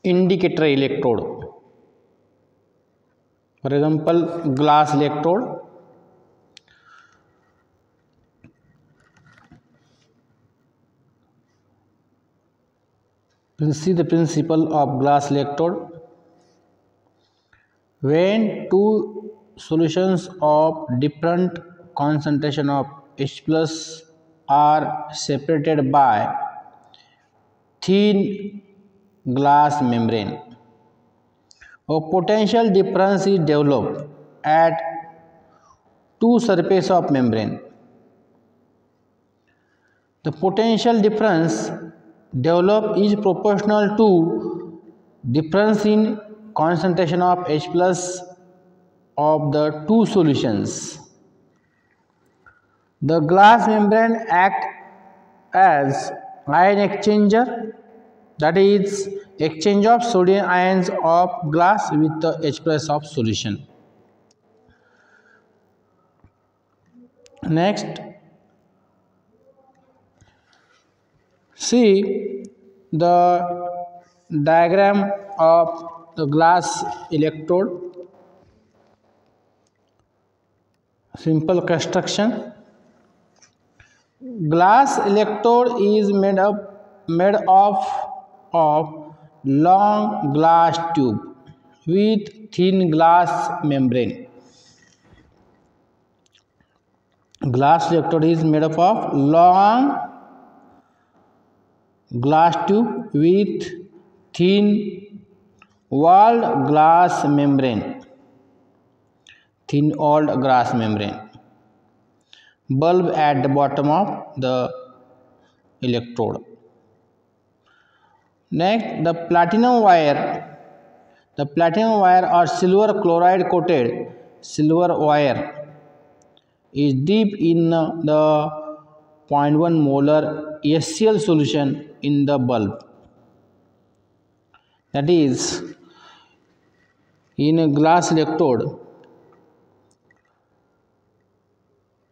indicator electrode. For example, glass electrode. See the principle of glass electrode. When two solutions of different concentration of H plus are separated by thin glass membrane, a potential difference is developed at two surfaces of membrane. The potential difference developed is proportional to difference in concentration of H plus of the two solutions. The glass membrane acts as ion exchanger, that is exchange of sodium ions of glass with the H plus of solution. Next, see the diagram of the glass electrode. Simple construction. Glass electrode is made of long glass tube with thin glass membrane. Glass electrode is made up of long glass tube with thin walled glass membrane. Thin walled glass membrane. Bulb at the bottom of the electrode. Next, the platinum wire. The platinum wire or silver chloride coated silver wire is deep in the 0.1 molar HCl solution in the bulb. That is, in a glass electrode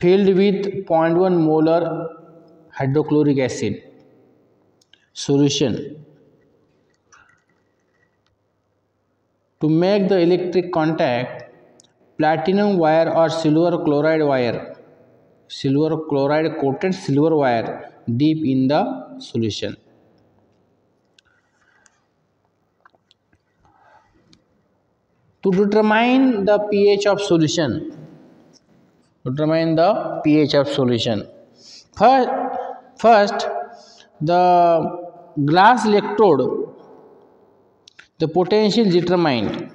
filled with 0.1 molar hydrochloric acid solution. To make the electric contact, platinum wire or silver chloride wire, silver chloride coated silver wire deep in the solution. To determine the pH of solution, First, the glass electrode, the potential determined.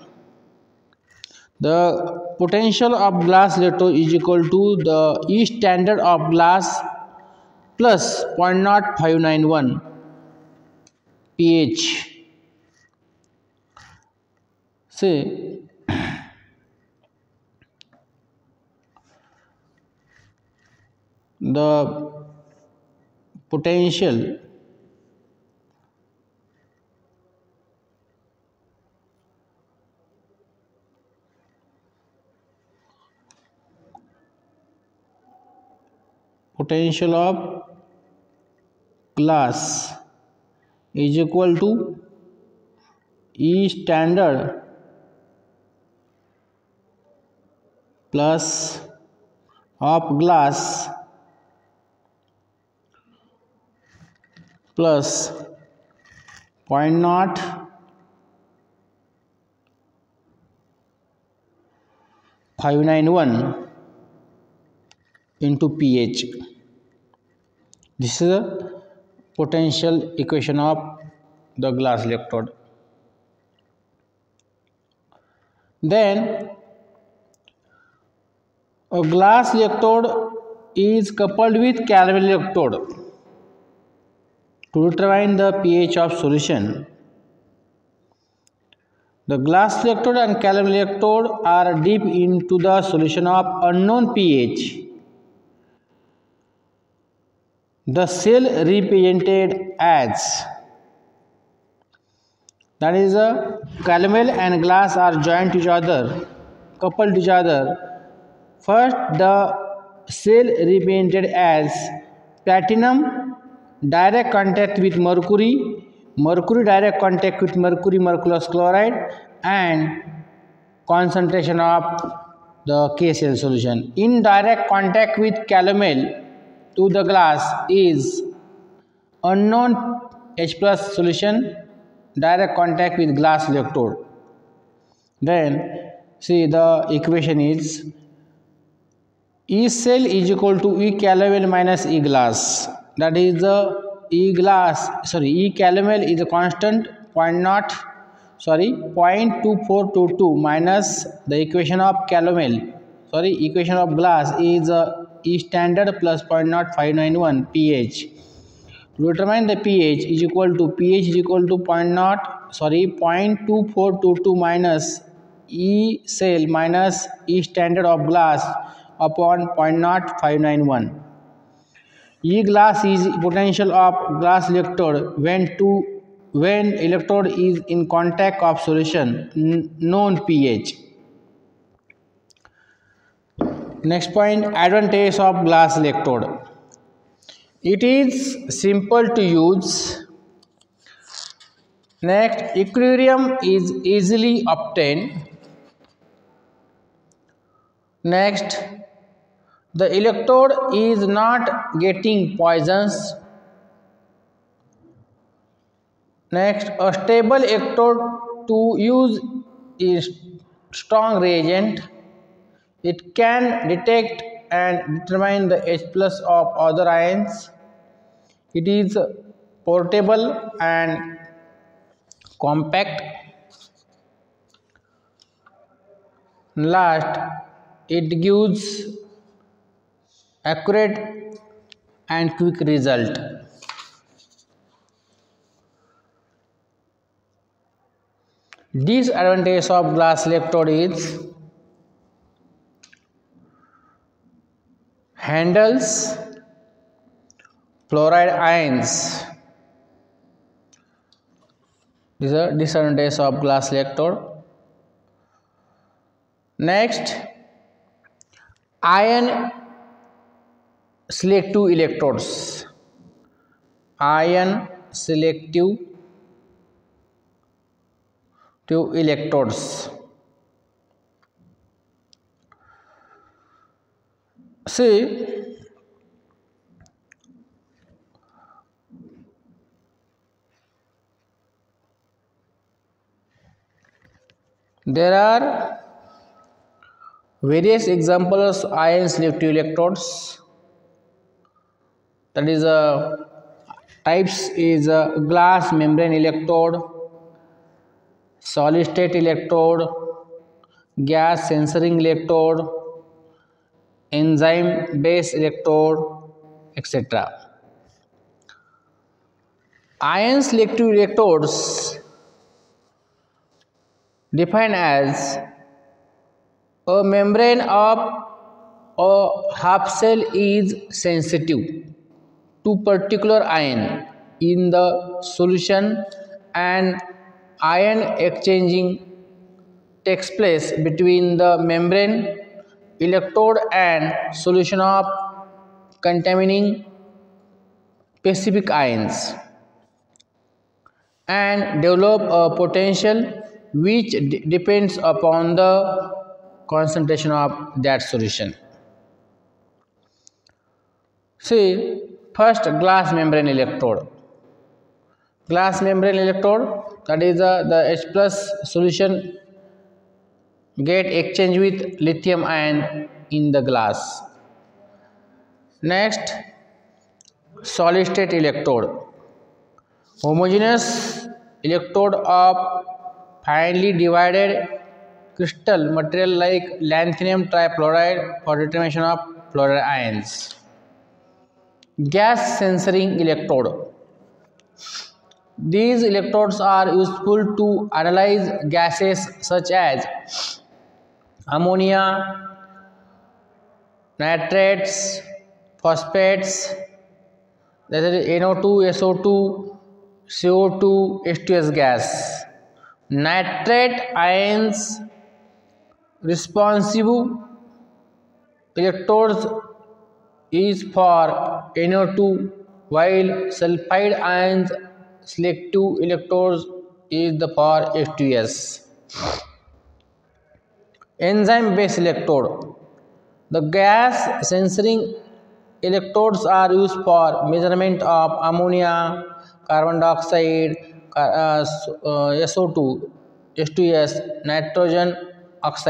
The potential of glass electrode is equal to the E standard of glass plus 0.0591 pH. See, the potential of glass is equal to E standard plus of glass plus 0.0591 into pH. This is a potential equation of the glass electrode. Then a glass electrode is coupled with caramel electrode. To determine the pH of solution, the glass electrode and caramel electrode are deep into the solution of unknown pH. The cell represented as, that is, caramel and glass are joined to each other, coupled to each other. First, the cell represented as platinum, direct contact with mercury mercury direct contact with mercury mercurous chloride and concentration of the KCl solution. Indirect contact with calomel to the glass is unknown H plus solution, direct contact with glass electrode. Then see the equation is E cell is equal to E calomel minus E glass. That is the E calomel is a constant 0.2422 minus the equation of equation of glass is E standard plus 0.0591 pH. To determine the pH is equal to 0.2422 minus E cell minus E standard of glass upon 0.0591. E glass is potential of glass electrode when electrode is in contact of solution known pH. Next point, advantage of glass electrode. It is simple to use. Next, equilibrium is easily obtained. Next, the electrode is not getting poisons. Next, a stable electrode to use is strong reagent. It can detect and determine the H plus of other ions. It is portable and compact. Last, it gives accurate and quick result. Disadvantage of glass electrode is handles fluoride ions. These are disadvantages of glass electrode. Next, ion selective electrodes. Ion selective electrodes. See, there are various examples of ion selective electrodes. That is types is glass membrane electrode, solid state electrode, gas sensing electrode, enzyme based electrode, etc. Ion selective electrodes defined as a membrane of a half cell is sensitive to particular ion in the solution and ion exchanging takes place between the membrane electrode and solution of containing specific ions and develop a potential which depends upon the concentration of that solution. See, first glass membrane electrode. Glass membrane electrode, that is the H plus solution get exchange with lithium ion in the glass. Next, solid state electrode. Homogeneous electrode of finely divided crystal material like lanthanum trifluoride for determination of fluoride ions. Gas sensing electrode. These electrodes are useful to analyze gases such as ammonia, nitrates, phosphates, that is NO2, SO2, CO2, H2S gas. Nitrate ions responsive electrodes is for NO2, while sulfide ions selective electrodes is the for H2S. Enzyme based electrode. The gas sensing electrodes are used for measurement of ammonia, carbon dioxide, SO2, H2S, nitrogen oxide.